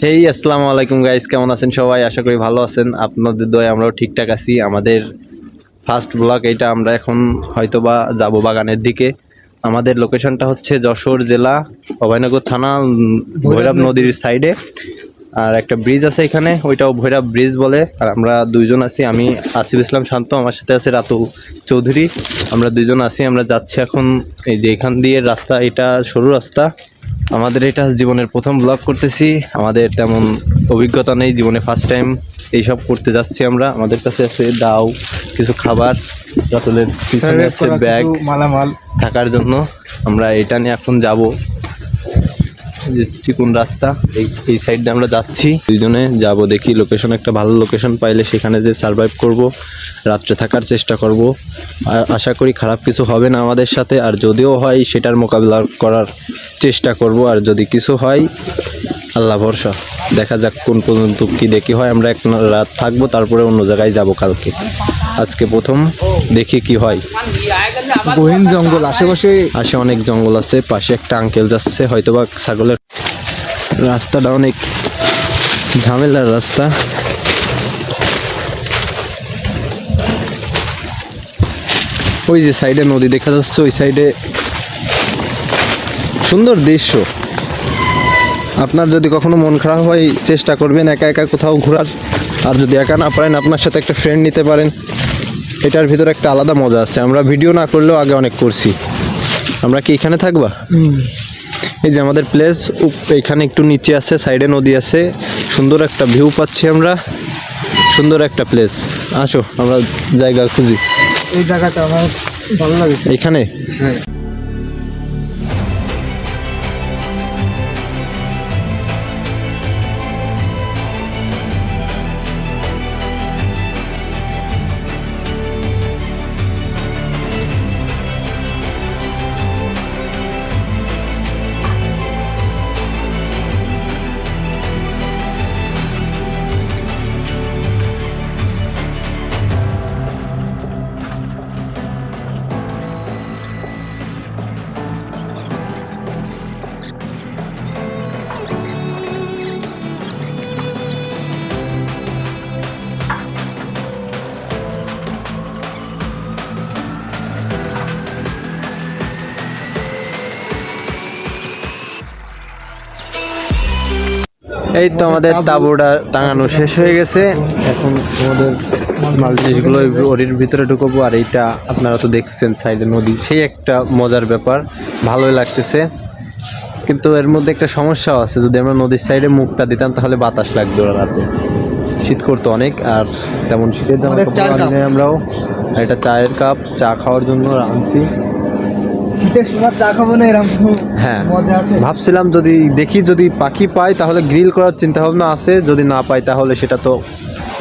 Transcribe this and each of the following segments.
হেই আসসালামু আলাইকুম গাইস, কেমন আছেন সবাই? আশা করি ভালো আছেন। আপনাদের দয়ায় আমরাও ঠিকঠাক আছি। আমাদের ফার্স্ট ব্লগ এইটা। আমরা এখন হয়তোবা যাব বাগানের দিকে। আমাদের লোকেশনটা হচ্ছে যশোর জেলা অভয়নগর থানা, ভৈরব নদীর সাইডে। আর একটা ব্রিজ আছে এখানে, ওইটাও ভৈরব ব্রিজ বলে। আর আমরা দুইজন আছি, আমি আসিফ ইসলাম শান্ত, আমার সাথে আছে রাতু চৌধুরী। আমরা দুইজন আছি, আমরা যাচ্ছি এখন। এই যে এখান দিয়ে রাস্তা, এটা সরু রাস্তা। আমাদের এটা জীবনের প্রথম ব্লগ করতেছি। আমাদের তেমন অভিজ্ঞতা নেই, জীবনে ফার্স্ট টাইম এইসব করতে যাচ্ছি আমরা। আমাদের কাছে আছে দাও, কিছু খাবার, রাতুলের পিছনে আছে ব্যাগ মালামাল থাকার জন্য। আমরা এটা নিয়ে এখন যাব। চিকুন রাস্তা, এই সাইড দিয়ে আমরা যাচ্ছি, দুইজনে যাব। দেখি লোকেশন, একটা ভালো লোকেশন পাইলে সেখানে যে সারভাইভ করব, রাত্রে থাকার চেষ্টা করব। আশা করি খারাপ কিছু হবে না আমাদের সাথে, আর যদিও হয় সেটার মোকাবিলা করার চেষ্টা করব। আর যদি কিছু হয় আল্লাহ ভরসা, দেখা যাক কোন পর্যন্ত কি দেখি হয়। আমরা এক রাত থাকবো, তারপরে অন্য জায়গায় যাব কালকে। আজকে প্রথম, দেখি কি হয়। গহীন জঙ্গল আশেপাশে, অনেক জঙ্গল আছে। পাশে একটা আঙ্কেল যাচ্ছে, হয়তোবা ছাগলের। রাস্তাটা অনেক ঝামেলার রাস্তা। ওই যে সাইডে নদী দেখা যাচ্ছে, ওই সাইডে সুন্দর দৃশ্য। আপনার যদি কখনো মন খারাপ হয়, চেষ্টা করবেন একা একা কোথাও ঘোরার। আর যদি একা না পারেন, আপনার সাথে একটা ফ্রেন্ড নিতে পারেন। এটার ভিতরে একটা আলাদা মজা আছে। আমরা ভিডিও না করলেও আগে অনেক করছি। আমরা কি এখানে থাকবা? এই যে আমাদের প্লেস, এখানে একটু নিচে আছে, সাইডে নদী আছে, সুন্দর একটা ভিউ পাচ্ছি আমরা। সুন্দর একটা প্লেস। আসো আমরা জায়গা খুঁজি। এই জায়গাটা আমার ভালো লাগে এখানে হ্যাঁ। এই তো আমাদের তাঁবুটা টাঙানো শেষ হয়ে গেছে। এখন আমাদের মাল জিনিসগুলো ওরির ভিতরে ঢুকবো। আর এইটা আপনারা তো দেখছেন, সাইডে নদী, সেই একটা মজার ব্যাপার, ভালোই লাগতেছে। কিন্তু এর মধ্যে একটা সমস্যাও আছে। যদি আমরা নদীর সাইডে মুখটা দিতাম তাহলে বাতাস লাগতো রাতে, শীত করতো অনেক। আর তেমন শীতের জামা কাপড় আনি নাই আমরাও। আর এটা চায়ের কাপ, চা খাওয়ার জন্য আনছি। হ্যাঁ, ভাবছিলাম যদি দেখি, যদি পাখি পাই তাহলে গ্রিল করার চিন্তা ভাবনা আছে। যদি না পাই তাহলে সেটা তো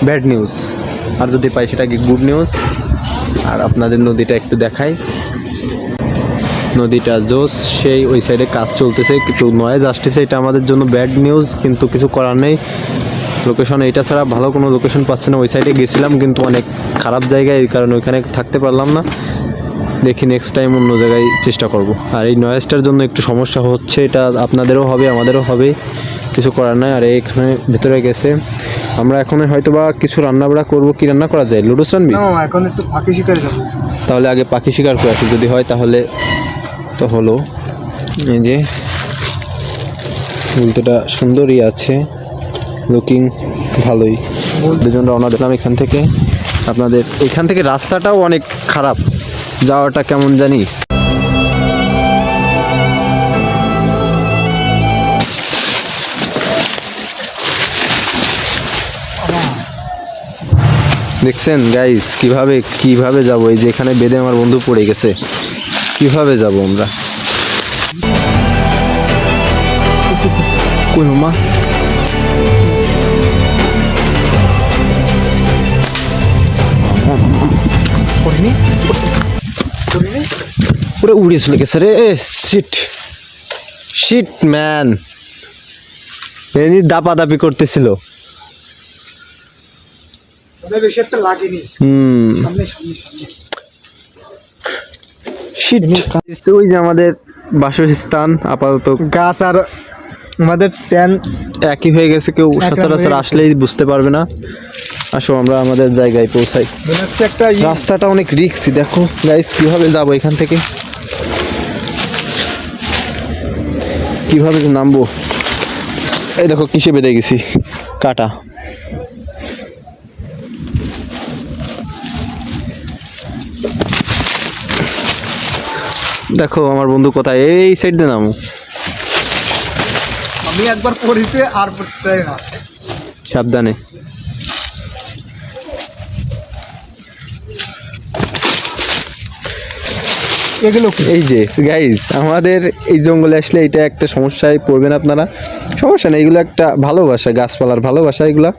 ব্যাড নিউজ, আর যদি পাই সেটা কি গুড নিউজ। আর আপনাদের নদীটা একটু দেখাই। নদীটা জোস, সেই ওই সাইডে কাজ চলতেছে, একটু নয়েজ আসতেছে। এটা আমাদের জন্য ব্যাড নিউজ, কিন্তু কিছু করার নেই। লোকেশন এইটা ছাড়া ভালো কোনো লোকেশন পাচ্ছে না। ওই সাইডে গেছিলাম কিন্তু অনেক খারাপ জায়গায়, এই কারণে ওইখানে থাকতে পারলাম না। দেখি নেক্সট টাইম অন্য জায়গায় চেষ্টা করব। আর এই নয়েজটার জন্য একটু সমস্যা হচ্ছে, এটা আপনাদেরও হবে আমাদেরও হবে, কিছু করার নাই। আর এখানে ভেতরে গেছে, আমরা এখন হয়তোবা কিছু রান্নাবাড়া করব। কি রান্না করা যায়? লুডুস রানবি? এখন একটু পাখি শিকার যাবো। তাহলে আগে পাখি শিকার করে আসি, যদি হয় তাহলে তো হলো। এই যে উল্টোটা সুন্দরই আছে, লুকিং ভালোই। দুজন রওনা দিলাম এখান থেকে। আপনাদের এখান থেকে রাস্তাটাও অনেক খারাপ, যাওয়াটা কেমন জানি। দেখছেন গাইস, কিভাবে যাব? এই যে এখানে বেঁধে আমার বন্ধু পড়ে গেছে, কিভাবে যাব আমরা? কই মামা? পুরো উড়ে চলে গেছে রে। শিট ম্যান, এমনি দাপাদাপি করতেছিল। বেশি একটা লাগেনি। শিট। ওই যে আমাদের বাসস্থান, আপাতত গাছ আর আমাদের ট্যান একই হয়ে গেছে, কেউ এক সচরাচর হয়ে গেছে। আসলেই বুঝতে পারবে না। আসো আমরা আমাদের জায়গায় পৌঁছাই। মনে হচ্ছে একটা রাস্তাটা অনেক রিস্কি, দেখো গাইস কিভাবে যাবো এখান থেকে, কিভাবে যে নামবো। এই দেখো কিসে বেঁধে গেছি, কাটা। দেখো আমার বন্ধু কোথায়, এই সাইড দিয়ে নামো। আমি একবার পড়েছি আর পড়তে না। সাবধানে। এগুলো কি? এই যে গাইস আমাদের এই জঙ্গলে আসলে এটা একটা সমস্যায় পড়বেন আপনারা। সমস্যা নেই, এগুলো একটা ভালোবাসা, গাছপালার ভালোবাসা, এগুলা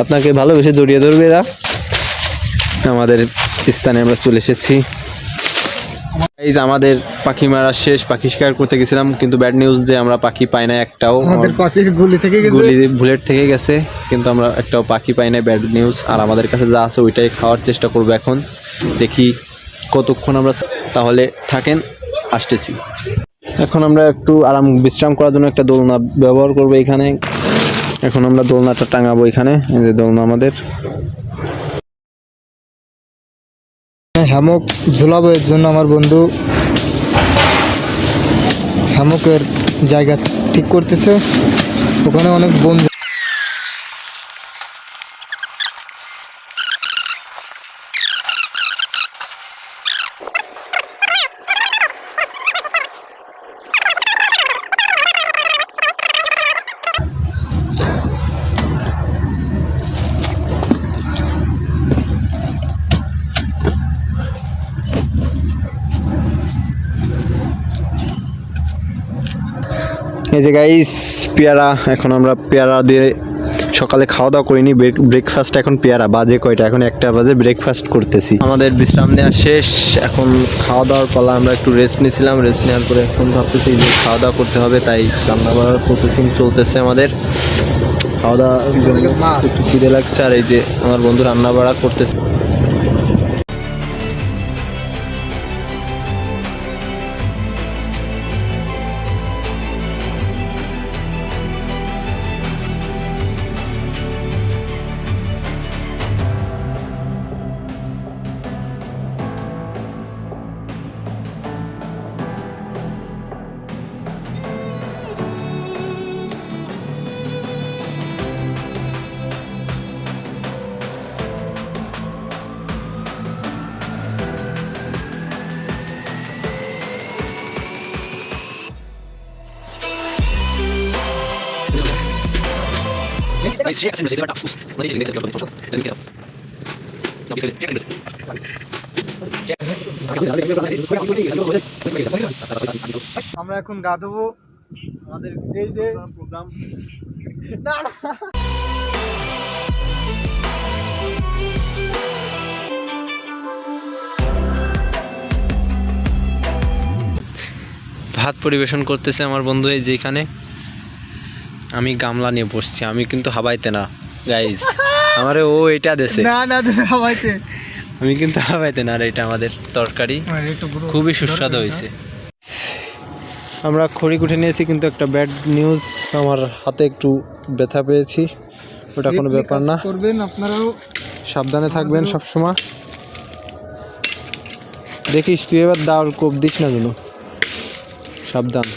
আপনাকে ভালোবেসে জড়িয়ে ধরবে এরা। আমাদের স্থানে আমরা চলে এসেছি। এই যে আমাদের পাখি মারা শেষ, পাখি শিকার করতে গেছিলাম, কিন্তু ব্যাড নিউজ যে আমরা পাখি পাই না একটাও। আমাদের পাখির গুলি থেকে গেছে। গুলি বুলেট থেকে গেছে, কিন্তু আমরা একটাও পাখি পাই না, ব্যাড নিউজ। আর আমাদের কাছে যা আছে ওইটাই খাওয়ার চেষ্টা করবো এখন, দেখি কতক্ষণ আমরা। তাহলে থাকেন, আসতেছি। এখন আমরা একটু বিশ্রাম করার জন্য একটা দোলনা ব্যবহার করবো এখানে। এখন আমরা দোলনাটা টাঙাবো এখানে, এই যে দোলনা আমাদের। হ্যামক ঝুলাবো, এর জন্য আমার বন্ধু হ্যামকের জায়গা ঠিক করতেছে। ওখানে অনেক বন্ধু। এই যে গাইস পেয়ারা, এখন আমরা পেয়ারা দিয়ে সকালে খাওয়া দাওয়া করিনি, ব্রেকফাস্ট এখন পেয়ারা। বাজে কয়টা? এখন 1টা বাজে, ব্রেকফাস্ট করতেছি। আমাদের বিশ্রাম নেওয়া শেষ, এখন খাওয়া দাওয়ার পালা। আমরা একটু রেস্ট নিয়েছিলাম, রেস্ট নেওয়ার পরে এখন ভাবতেছি যে খাওয়া দাওয়া করতে হবে, তাই রান্না বান্নার প্রসেসিং চলতেছে আমাদের। খাওয়া দাওয়া একটু খিদে লাগছে, আর এই যে আমার বন্ধু রান্না বাড়া করতেছে। আমরা এখন গা ধোবো। আমাদের এই যে প্রোগ্রাম না না। ভাত পরিবেশন করতেছে আমার বন্ধু, এই যেখানে আমি গামলা নিয়ে বসছি। আমি কিন্তু হাবাইতে না গাইজ, আমারে ও এটা দেশে, না না সবাইতে আমি কিন্তু হাবাইতে না। আর এটা আমাদের তরকারি, খুবই সুস্বাদু হয়েছে। আমরা খড়ি কুটে নিয়েছি, কিন্তু একটা ব্যাড নিউজ, আমার হাতে একটু ব্যথা পেয়েছি। ওটা কোনো ব্যাপার না, করবেন আপনারাও, সাবধানে থাকবেন সব সময়। দেখিস তুই এবার দাওয়ার কোপ দিস না যেন, সাবধান।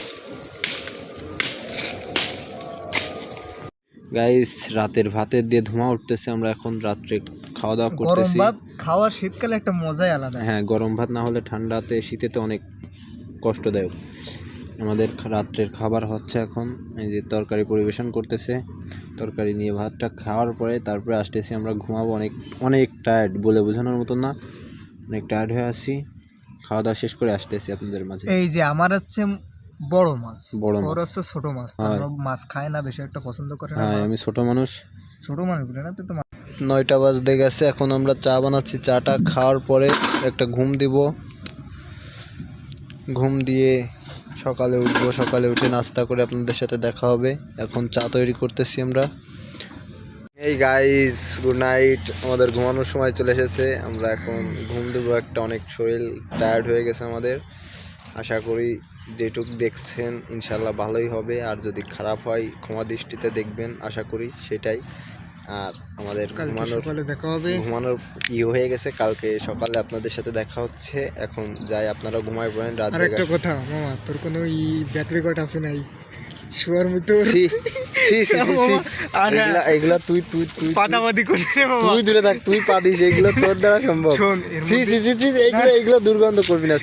গাইস রাতের ভাতের দিয়ে ধোঁয়া উঠতেছে, আমরা এখন রাত্রে খাওয়া দাওয়া গরম করতেছি। ভাত খাওয়ার শীতকালে একটা মজাই আলাদা। হ্যাঁ, গরম ভাত না হলে ঠান্ডাতে শীতেতে অনেক কষ্টদায়ক। আমাদের রাত্রের খাবার হচ্ছে এখন, এই যে তরকারি পরিবেশন করতেছে। তরকারি নিয়ে ভাতটা খাওয়ার পরে তারপরে আসতেছি আমরা ঘুমাবো। অনেক অনেক টায়ার্ড, বলে বোঝানোর মতো না, অনেক টায়ার্ড হয়ে আসছি। খাওয়া দাওয়া শেষ করে আসতেছি আপনাদের মাঝে। এই যে আমার হচ্ছে বড় মাছ, বড় মাছ। ওর হচ্ছে ছোট মাছ। হ্যাঁ। কারণ ও মাছ খায় না, বেশি একটা পছন্দ করে না। হ্যাঁ, মাছ। আমি ছোট মানুষ। ছোট মানুষ বলে না, তুই তো 9টা বাজতে গেছে, এখন আমরা চা বানাচ্ছি। চাটা খাওয়ার পরে একটা ঘুম দিব, ঘুম দিয়ে সকালে উঠবো। সকালে উঠে নাস্তা করে আপনাদের সাথে দেখা হবে। এখন চা তৈরি করতেছি আমরা। এই গাইস গুড নাইট, আমাদের ঘুমানোর সময় চলে এসেছে। আমরা এখন ঘুম দেবো একটা, অনেক শরীর টায়ার্ড হয়ে গেছে আমাদের। আশা করি যেটুক দেখছেন ইনশাল্লাহ ভালোই হবে, আর যদি খারাপ হয় ক্ষমা দৃষ্টিতে দেখবেন, আশা করি সেটাই। আর আমাদের সকালে দেখা হবে। ঘুমানোর হয়ে গেছে, কালকে সকালে আপনাদের সাথে দেখা হচ্ছে। এখন যাই, আপনারা ঘুমায় পড়েন। রাত আর একটা কথা মামা, তোর কোনো ব্যাক রেকর্ড আছে নাই শুয়ার মতো? এগুলা তুই তুই তুই পাদাবাদি করে রে মামা। তুই দূরে থাক, তুই পা দিস, এগুলো তোর দ্বারা সম্ভব। শোন, এগুলো দুর্গন্ধ করবি না।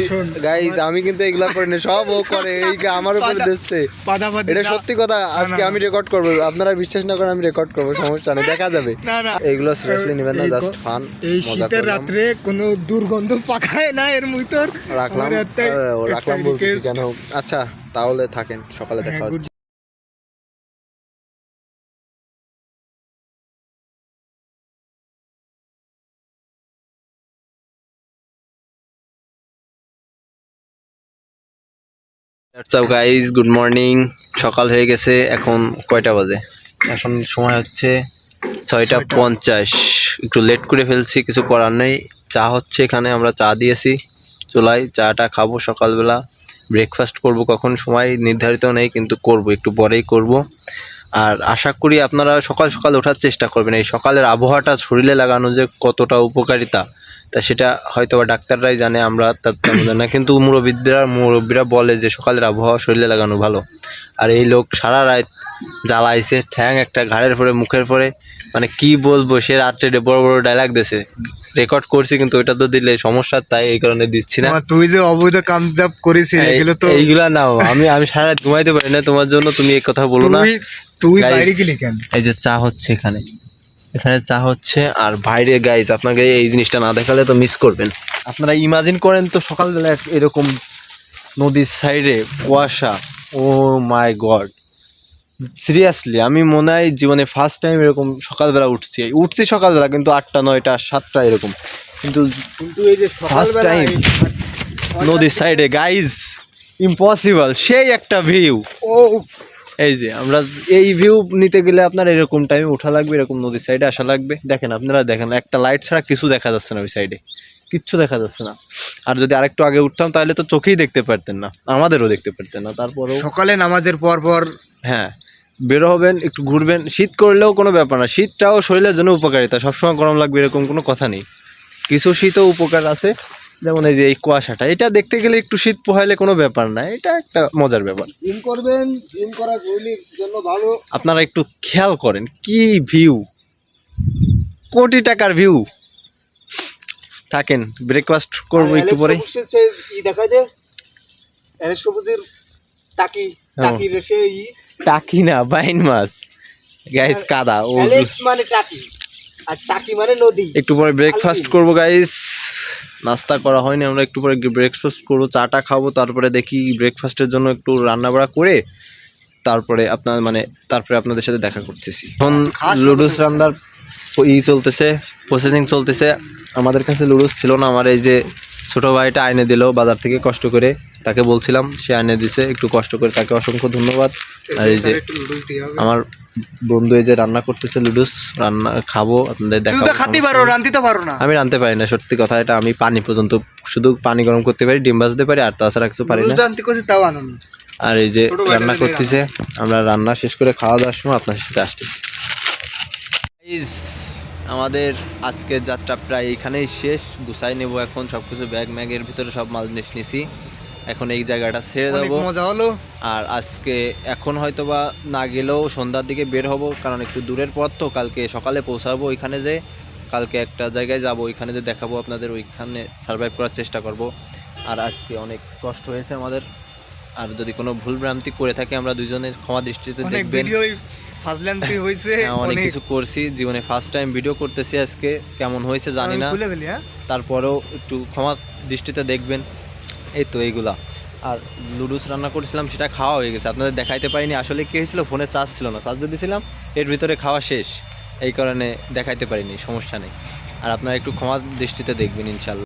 শোন গাইজ, আমি কিন্তু এগুলা করি না, সব ও করে, এই আমার উপরে দিচ্ছে। পাদাবাদি এটা সত্যি কথা, আজকে আমি রেকর্ড করবো, আপনারা বিশ্বাস না করেন আমি রেকর্ড করবো, সমস্যা নেই, দেখা যাবে। এগুলো সিরিয়াসলি নেবেন না, জাস্ট ফান। এই শীতের রাত্রে কোনো দুর্গন্ধ পাখায় না এর মুইতর রাখলাম বলতেছি কেন। আচ্ছা তাহলে থাকেন, সকালে দেখা হচ্ছে। Guys, good morning. সকাল হয়ে গেছে, এখন কয়টা বাজে? এখন সময় হচ্ছে 6:50। একটু লেট করে ফেলছি, কিছু করার নেই। চা হচ্ছে এখানে, আমরা চা দিয়েছি চুলায়, চাটা খাবো সকালবেলা। ব্রেকফাস্ট করব কখন সময় নির্ধারিত নেই, কিন্তু করব, একটু পরেই করব। আর আশা করি আপনারা সকাল সকাল ওঠার চেষ্টা করবেন। এই সকালের আবহাওয়াটা শরীরে লাগানো যে কতটা উপকারিতা, তা সেটা হয়তো বা ডাক্তাররাই জানে, আমরা তার তেমন জানি না, কিন্তু মুরব্বীরা বলে যে সকালের আবহাওয়া শরীরে লাগানো ভালো। আর এই লোক সারা রাত জ্বালাইছে, ঠ্যাং একটা ঘাড়ের পরে, মুখের পরে, মানে কি বলবো, সে রাত্রে বড় বড় ডায়লগ দিছে, রেকর্ড করছি, কিন্তু ওইটা তো দিলে সমস্যা, তাই এই কারণে দিচ্ছি না। তুই যে অবৈধ কামজাব করেছিস এগুলো তো, এইগুলা না, আমি সারা রাত ঘুমাইতে পারি না তোমার জন্য, তুমি এই কথা বলো না। তুই বাইরে গেলি কেন? এই যে চা হচ্ছে এখানে চা হচ্ছে, আর বাইরে গাইজ আপনাকে এই জিনিসটা না দেখালে তো মিস করবেন। আপনারা ইমাজিন করেন তো, সকালবেলা এরকম নদীর সাইডে কুয়াশা, ও মাই গড, সিরিয়াসলি আমি মনে হয় জীবনে ফার্স্ট টাইম এরকম সকালবেলা উঠছি সকালবেলা, কিন্তু 8টা 9টা 7টা এরকম, কিন্তু এই যে ফার্স্ট টাইম নদীর সাইডে গাইজ, ইম্পসিবল, সেই একটা ভিউ। এই যে আমরা এই ভিউ নিতে গেলে আপনার এরকম টাইমে ওঠা লাগবে, এরকম নদীর সাইডে আসা লাগবে। দেখেন, আপনারা দেখেন, একটা লাইট ছাড়া কিছু দেখা যাচ্ছে না, ওই সাইডে কিচ্ছু দেখা যাচ্ছে না। আর যদি আরেকটু আগে উঠতাম তাহলে তো চোখেই দেখতে পারতেন না, আমাদেরও দেখতে পারতেন না। তারপরেও সকালে নামাজের পর হ্যাঁ বেরো হবেন, একটু ঘুরবেন। শীত করলেও কোনো ব্যাপার না, শীতটাও শরীরের জন্য উপকারিতা, সবসময় গরম লাগবে এরকম কোনো কথা নেই। কিছু শীতও উপকার আছে, যেমন এই যে এই কুয়াশাটা, এটা দেখতে গেলে একটু শীত পোহাইলে কোনো ব্যাপার না, এটা একটা মজার ব্যাপার। জিম করবেন, জিম করা শরীরের জন্য ভালো। আপনারা একটু খেয়াল করেন কি ভিউ, কোটি টাকার ভিউ। থাকেন, ব্রেকফাস্ট করবো একটু পরে। দেখা যায় সবুজের টাকি রেসে টাকি না, বাইন মাছ গাইস, কাদা ও মানে টাকি, আর টাকি মানে নদী। একটু পরে ব্রেকফাস্ট করবো গাইস, নাস্তা করা হয়নি, আমরা একটু পরে ব্রেকফাস্ট করবো, চাটা খাবো, তারপরে দেখি ব্রেকফাস্টের জন্য একটু রান্না বাড়া করে তারপরে আপনাদের সাথে দেখা করতেছি। এখন লুডুস রান্নার চলতেছে, প্রসেসিং চলতেছে। আমাদের কাছে লুডুস ছিল না, আমার এই যে ছোট ভাইটা আইনে দিল বাজার থেকে কষ্ট করে, তাকে বলছিলাম, সে আইনে দিছে একটু কষ্ট করে, তাকে অসংখ্য ধন্যবাদ। আর এই যে আমার বন্ধু এই যে রান্না করতেছে লুডুস, রান্না খাবো, আপনাদের দেখাবো। আমি রাঁধতে পারি না, সত্যি কথা, এটা আমি পানি পর্যন্ত, শুধু পানি গরম করতে পারি, ডিম ভাজতে পারি, আর তাছাড়া কিছু পারি না। আর এই যে রান্না করতেছে, আমরা রান্না শেষ করে খাওয়া দাওয়ার সময় আপনার সাথে আসতেছি। আমাদের আজকের যাত্রা প্রায় এইখানেই শেষ, গুছাই নেব এখন সবকিছু, ব্যাগ ম্যাগের ভিতরে সব মাল নিয়েছি, এখন এই জায়গাটা ছেড়ে দেবো। মজা হলো। আর আজকে এখন হয়তো বা না গেলেও সন্ধ্যার দিকে বের হব, কারণ একটু দূরের পথ তো, কালকে সকালে পৌঁছাবো ওইখানে, যে কালকে একটা জায়গায় যাব, ওইখানে যে দেখাবো আপনাদের, ওইখানে সার্ভাইভ করার চেষ্টা করব। আর আজকে অনেক কষ্ট হয়েছে আমাদের, আর যদি কোনো ভুল ভ্রান্তি করে থাকি আমরা দুজনের ক্ষমা দৃষ্টিতে দেখবেন। অনেক কিছু করছি জীবনে, ফার্স্ট টাইম ভিডিও করতেছি আজকে, কেমন হয়েছে জানি না, তারপরেও একটু ক্ষমা দৃষ্টিতে দেখবেন। এই তো এইগুলা। আর লুডুস রান্না করেছিলাম, সেটা খাওয়া হয়ে গেছে, আপনাদের দেখাইতে পারিনি। আসলে কী হয়েছিল, ফোনে চার্জ ছিল না, চার্জ দিয়েছিলাম, এর ভিতরে খাওয়া শেষ, এই কারণে দেখাইতে পারিনি, সমস্যা নেই। আর আপনারা একটু ক্ষমা দৃষ্টিতে দেখবেন ইনশাল্লাহ।